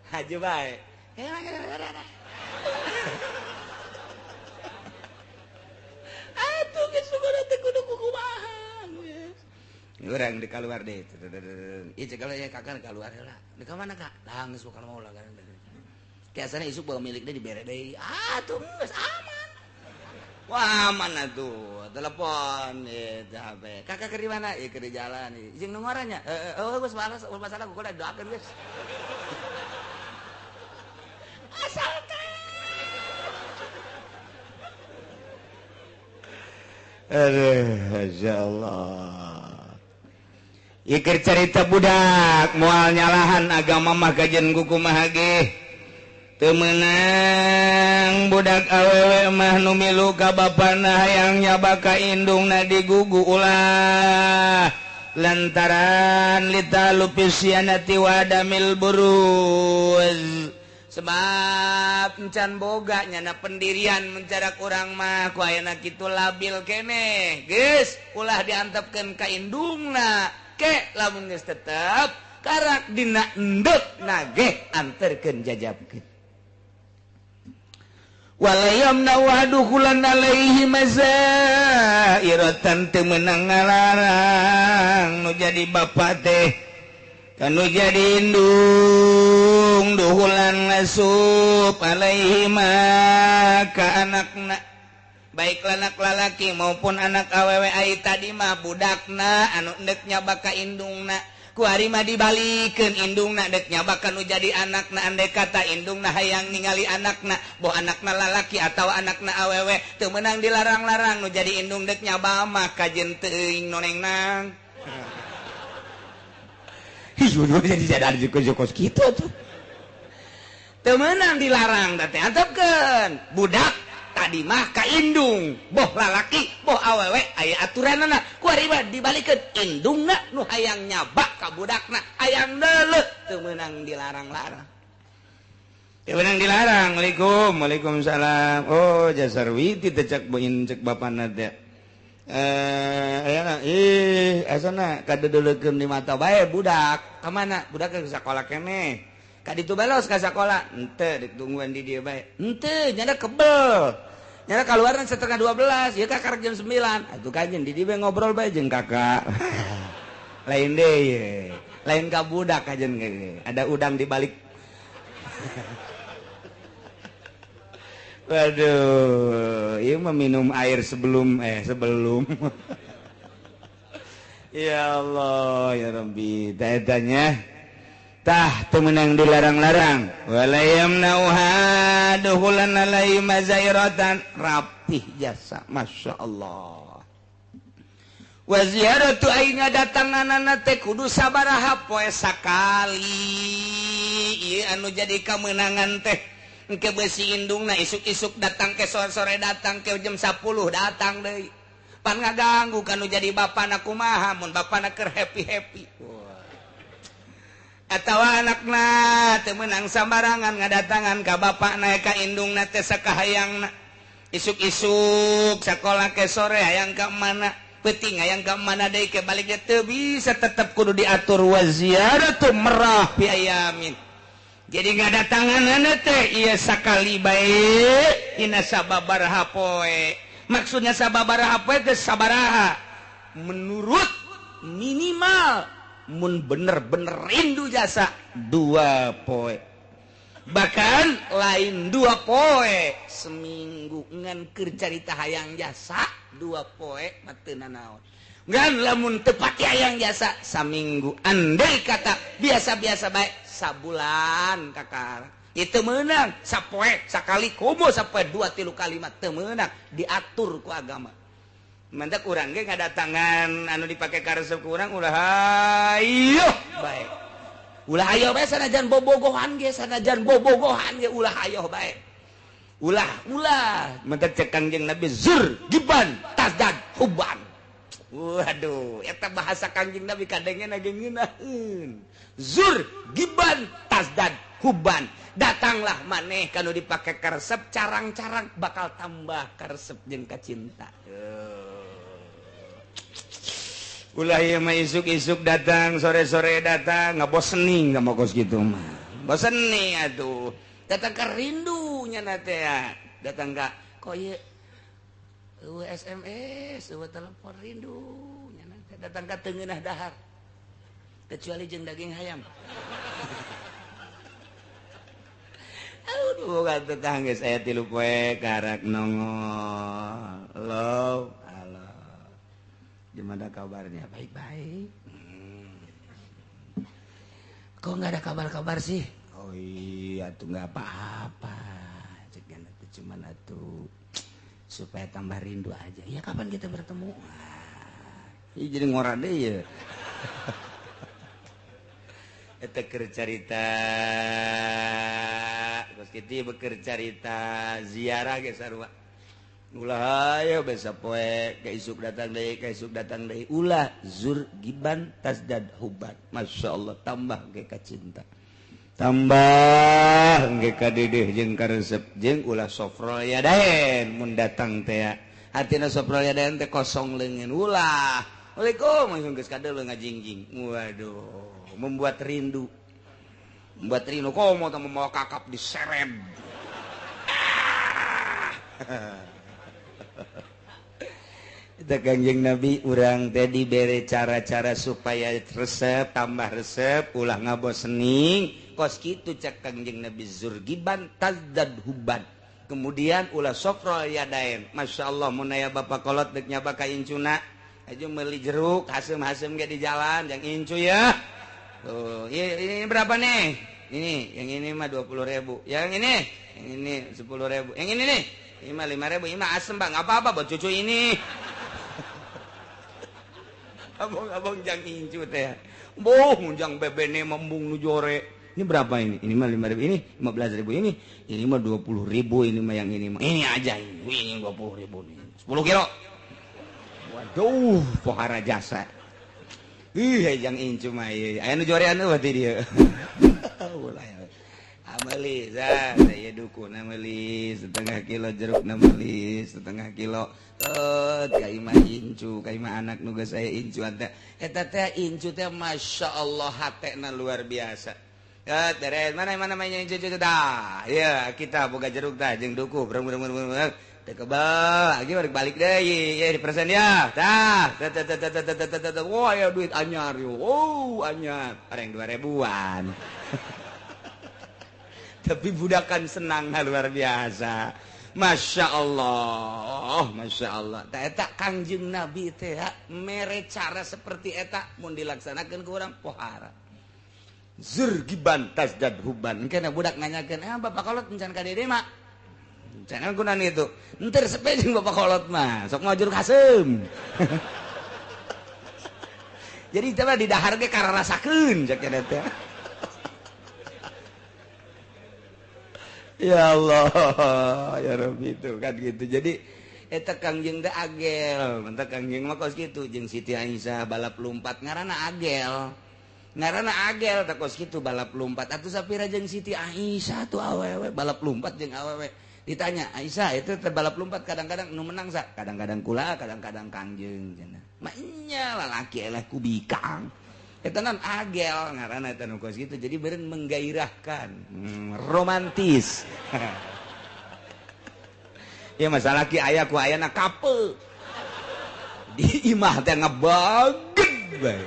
Haji bae. Atuh geus sugana teh kudu kumaha. Urang di keluar deh. Ieu cekal aya kakak keluar heula. Di ka mana Kak? Lah geus bukan mau lah. Biasana isuk bawa milik deui dibere deui. Atuh geus aman. Wah mana tuh telepon HP kakak ke mana ya ke jalan izin nomornya bos masalah gue udah doakan guys asalkan Masya Allah ikir cerita budak mual nyalahan agama mah kajian kuku mah temenang budak awewe mah nu milu ka bapana hayang nyaba ka indungna digugu ulah lantaran litalupisianati wadamil buruz sebab encan boga nyana pendirian mencarak urang mah ku ayeuna kitu labil keneh geus ulah diantepkeun ka indungna ke lamun geus tetep karak dina endek nageh anterkeun jajabkeun walayamna wadukulan alaihi mazairatan teu meunang ngalarang nu jadi bapa teh kanu jadi indung duhulan ngasup alaihi ka anakna baik anak lalaki maupun anak awewe ai tadi mah budakna anu endek nyaba ka indungna ku ari mah dibalikeun indungna dek nyabakan nu jadi anakna andai kata indungna hayang ningali anakna boh anakna lalaki atau anakna awewe teu meunang dilarang-larang nu jadi indung dek nyaba mah kajeun teuing nonengnang hiu jadi sadar jukos kitu tuh teu meunang dilarang da teh antepkeun budak tadi mah ka indung boh lalaki boh awewe aya aturanna ku ari mah dibalikeun indungna nu hayang nyaba ka budakna hayang deuleuh teu meunang dilarang-larang teu meunang dilarang. Waalaikumsalam. Oh jasarwiti teh cek boin cek bapana teh aya asana kadeuleukeun di mata bae budak ka mana budak ke sakola keneh ka ditu balos ka sakola henteu ditungguan di dieu bae henteu nya kebel nya kaluaran setengah 12 ya kakak jam 9 atuh kajen di dieu bae ngobrol bae jeung kakak lain deui lain ka budak kajen ada udang di balik waduh ieu mah minum air sebelum ya Allah ya Rabbi tanya tah teu meunang dilarang-larang wala yamnauha duhulan alai mazairatan rapih jasa Masya Allah wa ziyaratu ai ngadatanganana teh kudu sabaraha poe sakali ieu anu jadi kameunangan teh engke beusi indungna isuk-isuk datang ke sore-sore datang ke jam 10 datang deui pan ngaganggu kanu jadi bapana kumaha mun bapana keur happy-happy atawa anakna teu meunang sambarangan ngadatangan ka bapana ka indungna teh sakahayangna isuk-isuk sakola ke sore hayang ka mana peuting hayang ka mana deui ke balik teu bisa tetep kudu diatur wa ziyaratu merah fi ayamin jadi ngadatanganna teh ieu sakali bae dina sababaraha poe maksudnya sababaraha poe teh sabaraha menurut minimal mun bener-bener rindu jasa 2 poe bahkan lain 2 poe seminggu ngan keur carita hayang jasa 2 poe mah teu nanaon ngan lamun teu pati hayang jasa saminggu andai kata biasa-biasa bae sabulan kakak itu meunang sapoe sakali kumo sapoe 2-3 kali mah teu meunang diatur ku agama mantak urang ge ngadatangan anu dipake karesep ku urang ulah hayo bae ulah hayo bae sanajan bobogohan ge ulah hayo bae ulah mantak cek Kangjeng Nabi zur giban tasdad huban Waduh eta bahasa Kangjeng Nabi kadangnya lagi ngeunaheun zur giban tasdad huban datanglah maneh kanu dipake karesep carang-carang bakal tambah karesep jeung kacinta ulah ieu mah isuk-isuk datang sore-sore datang ngabosening ka kos kitu mah bosening atuh datang ka rindu nya teh datang ka kok ieu SMS telepon rindu nya teh datang ka teu ngeunah dahar kecuali jeung daging hayam aduh kata tangis saya 3 poe karak nongol halo gimana kabarnya baik-baik kok nggak ada kabar-kabar sih oh iya tuh nggak apa-apa jangan itu cuman atuh supaya tambah rindu aja ya kapan kita bertemu ini jadi ngora deh ya eta keur carita kos kitu beker carita ziarah ge sarua ulah aya basa poe ka isuk datang deui ulah zur giban tasdad huban masyaallah tambah ge ka cinta tambah ge ka dedeh jeung karesep jeung ulah sofrol yadaen mun datang teh hatina sofrol yadaen teh kosong leungeun ulah Waalaikum geus kadeu ngajingjing waduh membuat rindu komo teh membawa kakap diseret Itu Kangjeng Nabi urang teh dibere cara-cara supaya resep tambah resep ulah ngabosening kos kitu cek Kangjeng Nabi zurgiban tazdad huban kemudian ulah sofrol yadain masyaallah mun aya bapak kolot deuk nyaba ka incuna aju meuli jeruk hasem-hasem ge di jalan yang incu ya tuh ini berapa nih ini yang ini mah 20.000 yang ini 10.000 yang ini nih ini mah 5.000 ini mah asem bang apa-apa buat cucu ini abang jang incu teh boh munjang bebene membung nu jore ini berapa ini mah 5.000 ini 15.000 ini mah 20.000 ini mah yang ini mah ini aja ini 20.000 nih 10 kilo waduh pohara jasa jang incu mah aya nu jorean eueuh ti dieu ameli saya dukun ameli setengah kilo jeruk ameli setengah kilo ka imah incu ka imah anak nu geus aya incu eta teh incu teh masyaallah hatena luar biasa beres mana namanya incu dah ya kita boga jeruk tah jeung duku breng teu kebal lagi balik deui ya dipersen ya tah wah ya duit anyar yo anyar areng 2.000-an tapi budakan senang luar biasa Masya Allah eta Kangjeng Nabi teh mere cara seperti eta mun dilaksanakeun ku urang pohara zurgiban tasdad huban kana budak nanyakeun bapak kolot encan ka dede mak jangan kunan itu enter sepejeng bapak kolot mah sok ngajur kasem jadi coba di dahar ge kararasakeun cek eta teh ya Allah ya Rabbi itu kan gitu jadi eta Kangjeng teh agel mantap Kangjeng mah kos kitu jeung Siti Aisyah balap lompat ngaranna agel teh kos kitu balap lompat atuh sapira jeung Siti Aisyah tuh awewe balap lompat jeung awewe ditanya Aisyah itu balap lompat kadang-kadang nu menang sa kadang-kadang kula kadang-kadang Kangjeng cenah mah nya lalaki eleh ku bikang eta nan agel ngaranna eta nu kos kitu jadi beureun menggairahkan romantis ya masalah ki aya ku ayana kape di imah teh ngabaget bae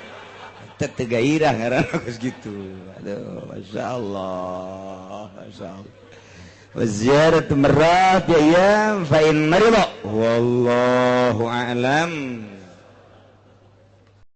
teh teu gairah ngaranna kos kitu aduh masyaallah wa ziyaratu marrat ya fa in marido wallahu a'lam